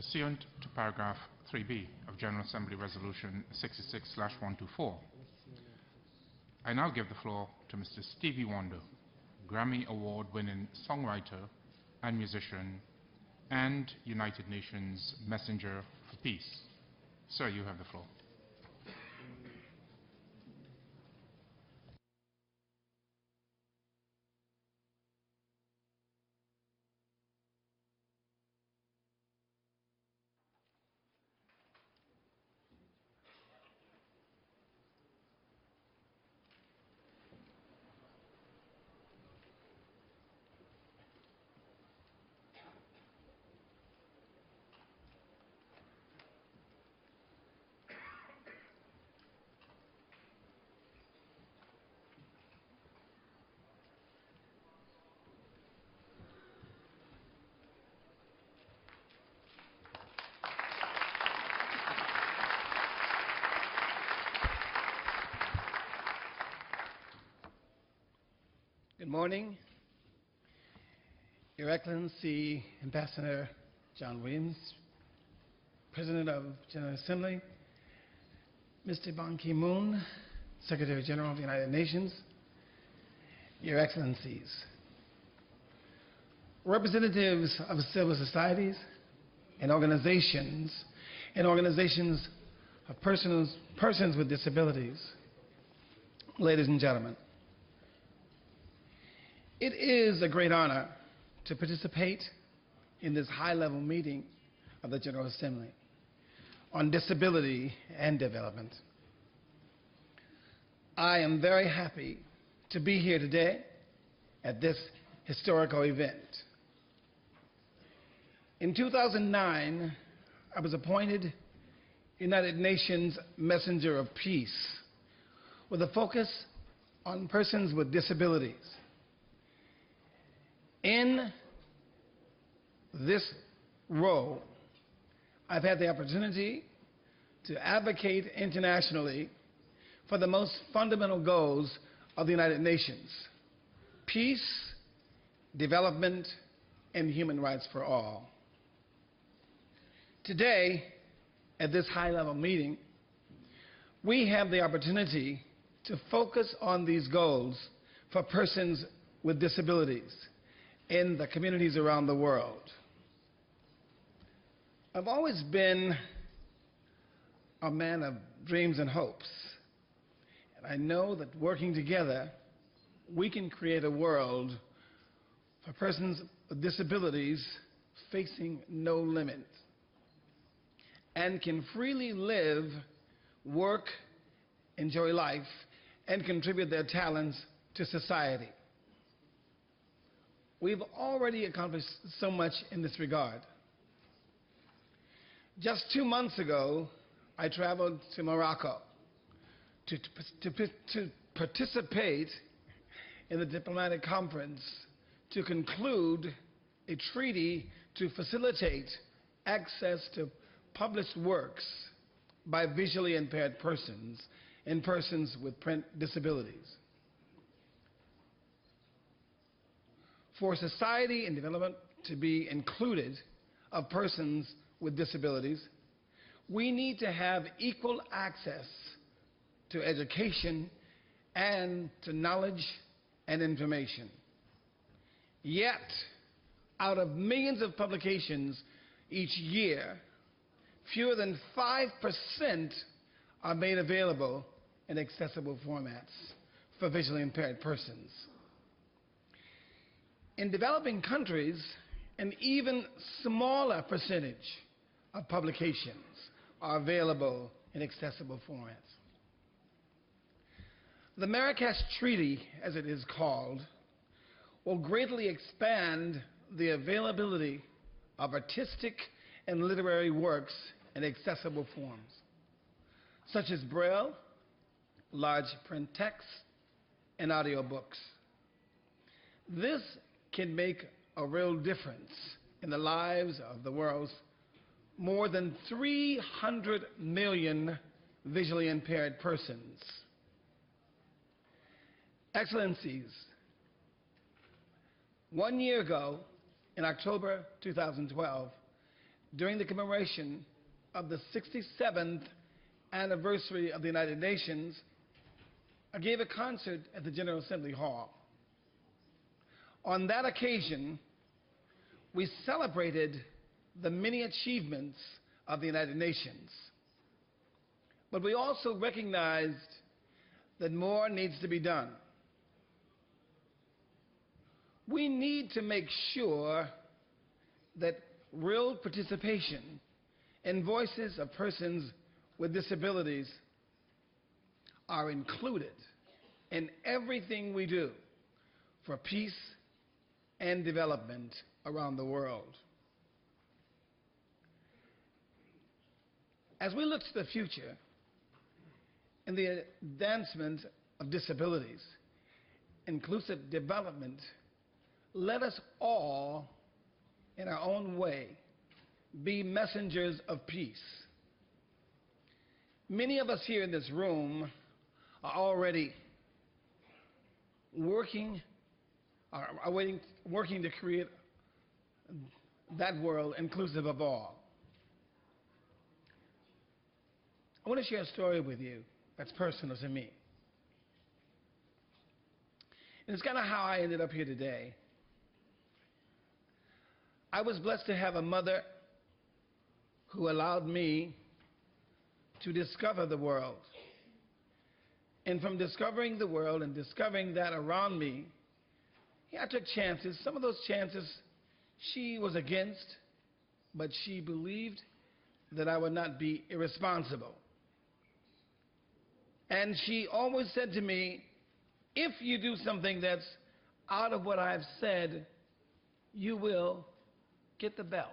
pursuant to paragraph 3B of General Assembly Resolution 66/124. I now give the floor to Mr. Stevie Wonder, Grammy Award-winning songwriter and musician and United Nations Messenger for Peace. Sir, you have the floor. Good morning, Your Excellency Ambassador John Williams, President of General Assembly, Mr. Ban Ki-moon, Secretary General of the United Nations, Your Excellencies, representatives of civil societies and organizations of persons with disabilities, ladies and gentlemen. It is a great honor to participate in this high-level meeting of the General Assembly on disability and development. I am very happy to be here today at this historical event. In 2009, I was appointed United Nations Messenger of Peace with a focus on persons with disabilities. In this role, I've had the opportunity to advocate internationally for the most fundamental goals of the United Nations: peace, development, and human rights for all. Today, at this high-level meeting, we have the opportunity to focus on these goals for persons with disabilities in the communities around the world. I've always been a man of dreams and hopes, and I know that working together, we can create a world for persons with disabilities facing no limit and can freely live, work, enjoy life, and contribute their talents to society. We've already accomplished so much in this regard. Just 2 months ago, I traveled to Morocco to participate in the diplomatic conference to conclude a treaty to facilitate access to published works by visually impaired persons and persons with print disabilities. For society and development to be included of persons with disabilities, we need to have equal access to education and to knowledge and information. Yet, out of millions of publications each year, fewer than 5% are made available in accessible formats for visually impaired persons. In developing countries, an even smaller percentage of publications are available in accessible formats. The Marrakesh Treaty, as it is called, will greatly expand the availability of artistic and literary works in accessible forms, such as Braille, large print text, and audiobooks. This can make a real difference in the lives of the world's more than 300 million visually impaired persons. Excellencies, 1 year ago, in October 2012, during the commemoration of the 67th anniversary of the United Nations, I gave a concert at the General Assembly Hall. On that occasion, we celebrated the many achievements of the United Nations. But we also recognized that more needs to be done. We need to make sure that real participation and voices of persons with disabilities are included in everything we do for peace and development around the world. As we look to the future in the advancement of disabilities, inclusive development, let us all, in our own way, be messengers of peace. Many of us here in this room are already working to create that world inclusive of all. I want to share a story with you that's personal to me. And it's kind of how I ended up here today. I was blessed to have a mother who allowed me to discover the world. And from discovering the world and discovering that around me, I took chances. Some of those chances she was against, but she believed that I would not be irresponsible. And she always said to me, if you do something that's out of what I've said, you will get the belt.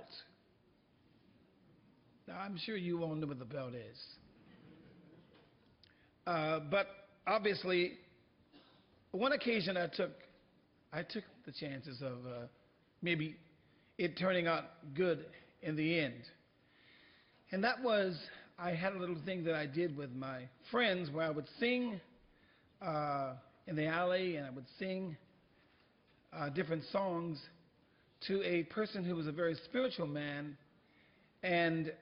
Now, I'm sure you all know what the belt is. But obviously, one occasion I took the chances of maybe it turning out good in the end. And that was, I had a little thing that I did with my friends where I would sing in the alley, and I would sing different songs to a person who was a very spiritual man. And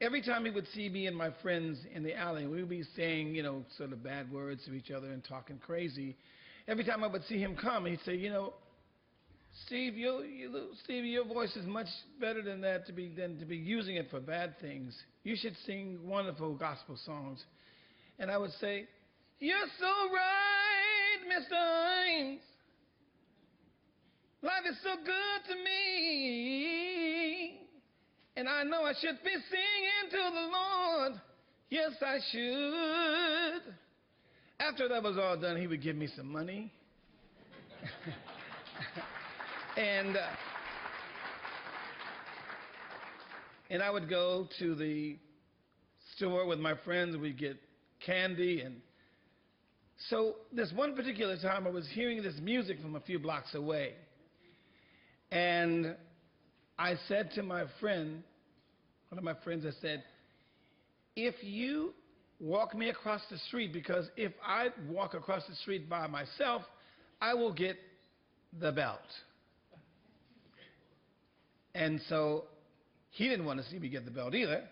every time he would see me and my friends in the alley, we would be saying, sort of bad words to each other and talking crazy. Every time I would see him come, he'd say, Steve, Stevie, your voice is much better than that than to be using it for bad things. You should sing wonderful gospel songs. And I would say, you're so right, Mr. Hines. Life is so good to me. And I know I should be singing to the Lord. Yes, I should. After that was all done, he would give me some money. And I would go to the store with my friends. We'd get candy. And so this one particular time, I was hearing this music from a few blocks away. And I said to my friend, one of my friends, I said, if you walk me across the street, because if I walk across the street by myself, I will get the belt. And so he didn't want to see me get the belt either,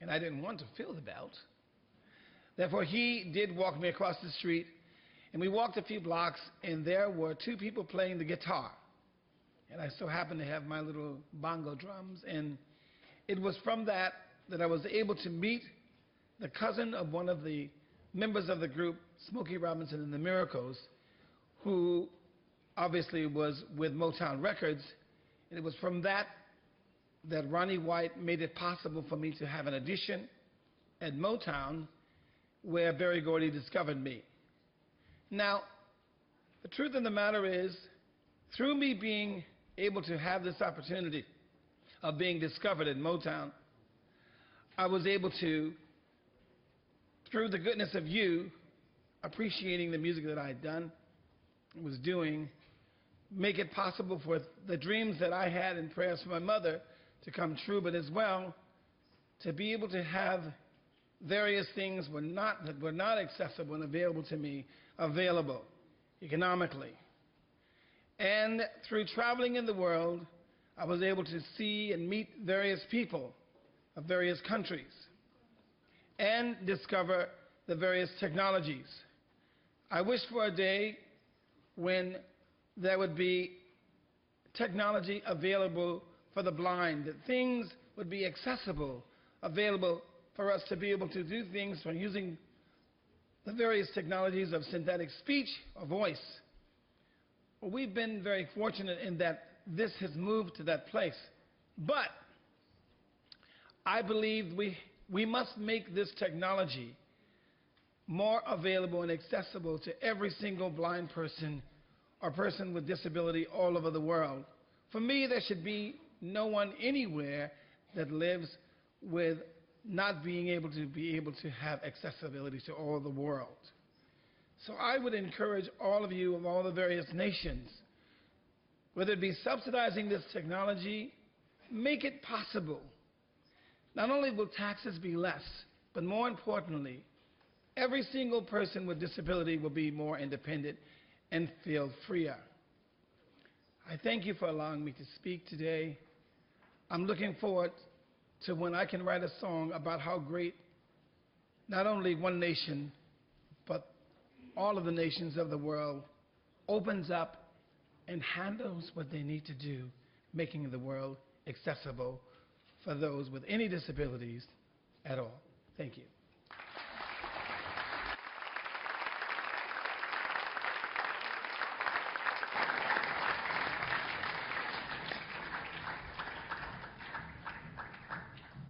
and I didn't want to feel the belt. Therefore, he did walk me across the street, and we walked a few blocks, and there were two people playing the guitar. And I so happened to have my little bongo drums, and it was from that I was able to meet the cousin of one of the members of the group, Smokey Robinson and the Miracles, who obviously was with Motown Records. And it was from that Ronnie White made it possible for me to have an audition at Motown where Berry Gordy discovered me. Now, the truth of the matter is, through me being able to have this opportunity of being discovered at Motown, I was able to, through the goodness of you, appreciating the music that I had done, was doing, make it possible for the dreams that I had and prayers for my mother to come true, but as well to be able to have various things that were not accessible and available to me, available economically. And through traveling in the world, I was able to see and meet various people of various countries and discover the various technologies. I wish for a day when there would be technology available for the blind, that things would be accessible, available for us to be able to do things from using the various technologies of synthetic speech or voice. Well, we've been very fortunate in that this has moved to that place. But I believe we must make this technology more available and accessible to every single blind person or person with disability all over the world. For me, there should be no one anywhere that lives with not being able to have accessibility to all the world. So I would encourage all of you of all the various nations, whether it be subsidizing this technology, make it possible. Not only will taxes be less, but more importantly, every single person with disability will be more independent and feel freer. I thank you for allowing me to speak today. I'm looking forward to when I can write a song about how great not only one nation, but all of the nations of the world opens up and handles what they need to do, making the world accessible for those with any disabilities at all. Thank you.